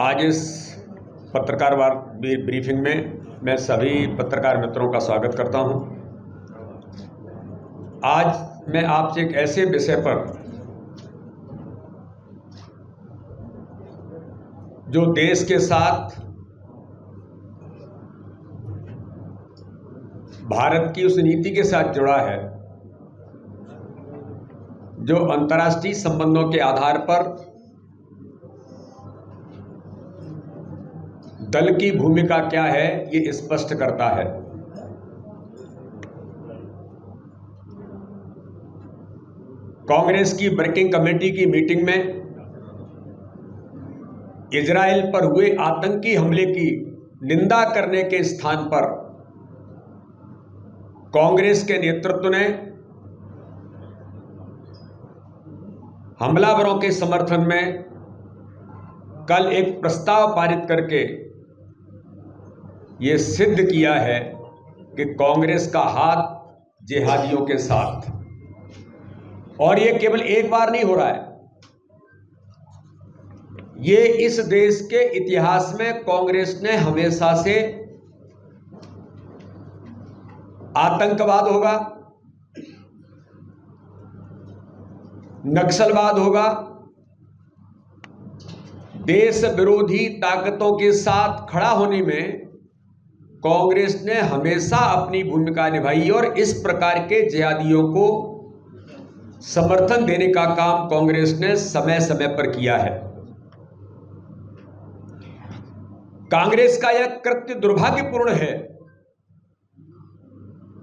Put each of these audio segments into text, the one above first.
आज इस पत्रकार ब्रीफिंग में मैं सभी पत्रकार मित्रों का स्वागत करता हूं। आज मैं आपसे एक ऐसे विषय पर जो देश के साथ भारत की उस नीति के साथ जुड़ा है जो अंतर्राष्ट्रीय संबंधों के आधार पर दल की भूमिका क्या है ये स्पष्ट करता है। कांग्रेस की वर्किंग कमेटी की मीटिंग में इजराइल पर हुए आतंकी हमले की निंदा करने के स्थान पर कांग्रेस के नेतृत्व ने हमलावरों के समर्थन में कल एक प्रस्ताव पारित करके ये सिद्ध किया है कि कांग्रेस का हाथ जिहादियों के साथ, और ये केवल एक बार नहीं हो रहा है। ये इस देश के इतिहास में कांग्रेस ने हमेशा से आतंकवाद होगा, नक्सलवाद होगा, देश विरोधी ताकतों के साथ खड़ा होने में कांग्रेस ने हमेशा अपनी भूमिका निभाई और इस प्रकार के जिहादियों को समर्थन देने का काम कांग्रेस ने समय समय पर किया है। कांग्रेस का यह कृत्य दुर्भाग्यपूर्ण है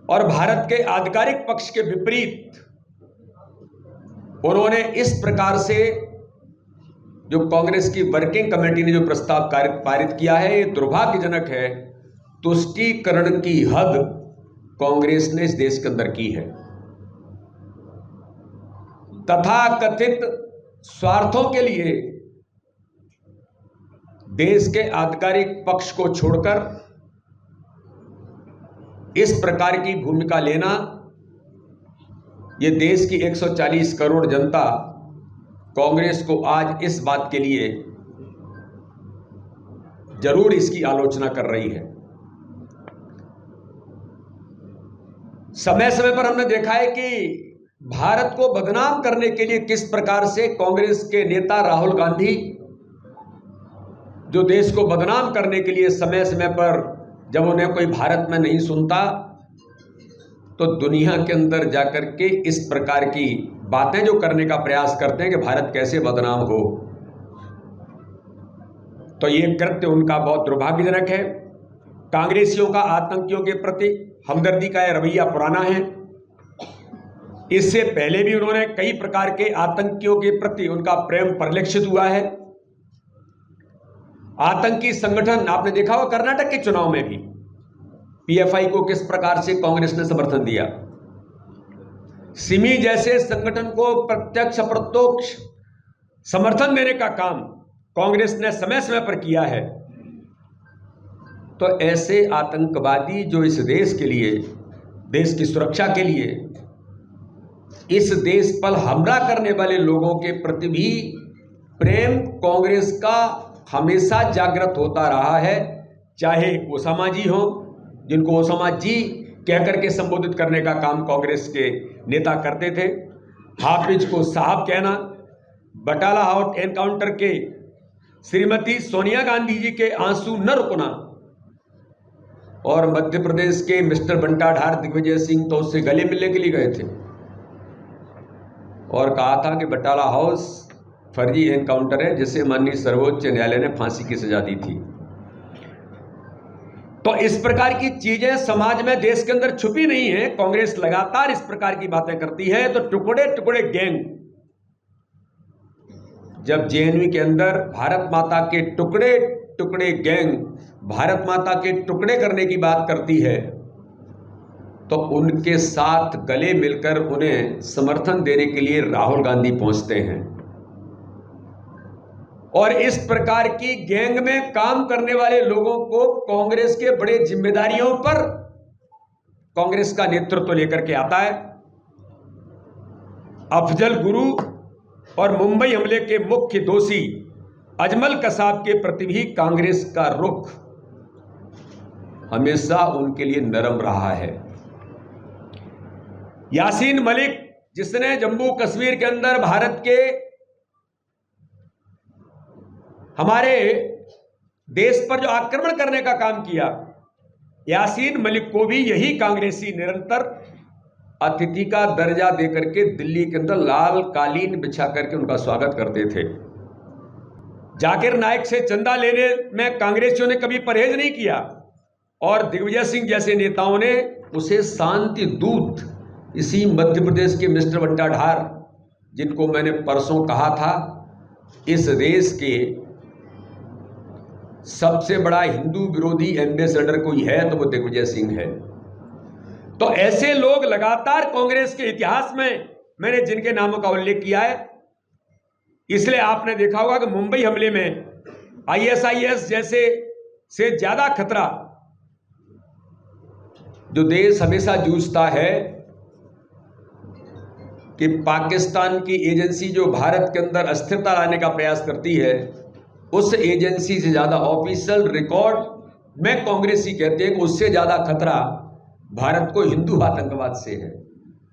और भारत के आधिकारिक पक्ष के विपरीत उन्होंने इस प्रकार से जो कांग्रेस की वर्किंग कमेटी ने जो प्रस्ताव पारित किया है, ये दुर्भाग्यजनक है। तुष्टीकरण की हद कांग्रेस ने इस देश के अंदर की है। तथाकथित स्वार्थों के लिए देश के आधिकारिक पक्ष को छोड़कर इस प्रकार की भूमिका लेना, यह देश की 140 करोड़ जनता कांग्रेस को आज इस बात के लिए जरूर इसकी आलोचना कर रही है। समय समय पर हमने देखा है कि भारत को बदनाम करने के लिए किस प्रकार से कांग्रेस के नेता राहुल गांधी, जो देश को बदनाम करने के लिए समय समय पर जब उन्हें कोई भारत में नहीं सुनता तो दुनिया के अंदर जाकर के इस प्रकार की बातें जो करने का प्रयास करते हैं कि भारत कैसे बदनाम हो, तो ये कृत्य उनका बहुत दुर्भाग्यजनक है। कांग्रेसियों का आतंकियों के प्रति हमदर्दी का यह रवैया पुराना है। इससे पहले भी उन्होंने कई प्रकार के आतंकियों के प्रति उनका प्रेम परिलक्षित हुआ है। आतंकी संगठन आपने देखा होगा कर्नाटक के चुनाव में भी पीएफआई को किस प्रकार से कांग्रेस ने समर्थन दिया। सिमी जैसे संगठन को प्रत्यक्ष अप्रत्यक्ष समर्थन देने का काम कांग्रेस ने समय समय पर किया है। तो ऐसे आतंकवादी जो इस देश के लिए, देश की सुरक्षा के लिए, इस देश पर हमला करने वाले लोगों के प्रति भी प्रेम कांग्रेस का हमेशा जागृत होता रहा है। चाहे ओसामा जी हो, जिनको ओसामा जी कहकर के संबोधित करने का काम कांग्रेस के नेता करते थे, हाफिज को साहब कहना, बटाला हाउस एनकाउंटर के श्रीमती सोनिया गांधी जी के आंसू न रुकना, और मध्य प्रदेश के मिस्टर बंटाढार दिग्विजय सिंह तो उससे गले मिलने के लिए गए थे और कहा था कि बटाला हाउस फर्जी एनकाउंटर है जिसे माननीय सर्वोच्च न्यायालय ने फांसी की सजा दी थी। तो इस प्रकार की चीजें समाज में, देश के अंदर छुपी नहीं है। कांग्रेस लगातार इस प्रकार की बातें करती है। तो टुकड़े टुकड़े गैंग, जब जेएनयू के अंदर भारत माता के टुकड़े टुकड़े गैंग भारत माता के टुकड़े करने की बात करती है, तो उनके साथ गले मिलकर उन्हें समर्थन देने के लिए राहुल गांधी पहुंचते हैं। और इस प्रकार की गैंग में काम करने वाले लोगों को कांग्रेस के बड़े जिम्मेदारियों पर कांग्रेस का नेतृत्व लेकर के आता है। अफजल गुरु और मुंबई हमले के मुख्य दोषी अजमल कसाब के प्रति भी कांग्रेस का रुख हमेशा उनके लिए नरम रहा है। यासीन मलिक, जिसने जम्मू कश्मीर के अंदर भारत के हमारे देश पर जो आक्रमण करने का काम किया, यासीन मलिक को भी यही कांग्रेसी निरंतर अतिथि का दर्जा देकर के दिल्ली के अंदर लाल कालीन बिछा करके उनका स्वागत करते थे। जाकिर नाइक से चंदा लेने में कांग्रेसियों ने कभी परहेज नहीं किया और दिग्विजय सिंह जैसे नेताओं ने उसे शांति दूत, इसी मध्य प्रदेश के मिस्टर बंटा ढार, जिनको मैंने परसों कहा था इस देश के सबसे बड़ा हिंदू विरोधी एम्बेसडर कोई है तो वो दिग्विजय सिंह है। तो ऐसे लोग लगातार कांग्रेस के इतिहास में मैंने जिनके नामों का उल्लेख किया है, इसलिए आपने देखा होगा कि मुंबई हमले में आईएसआईएस जैसे से ज्यादा खतरा जो देश हमेशा जूझता है कि पाकिस्तान की एजेंसी जो भारत के अंदर अस्थिरता लाने का प्रयास करती है, उस एजेंसी से ज्यादा ऑफिशियल रिकॉर्ड में कांग्रेसी कहते हैं कि उससे ज्यादा खतरा भारत को हिंदू आतंकवाद से है।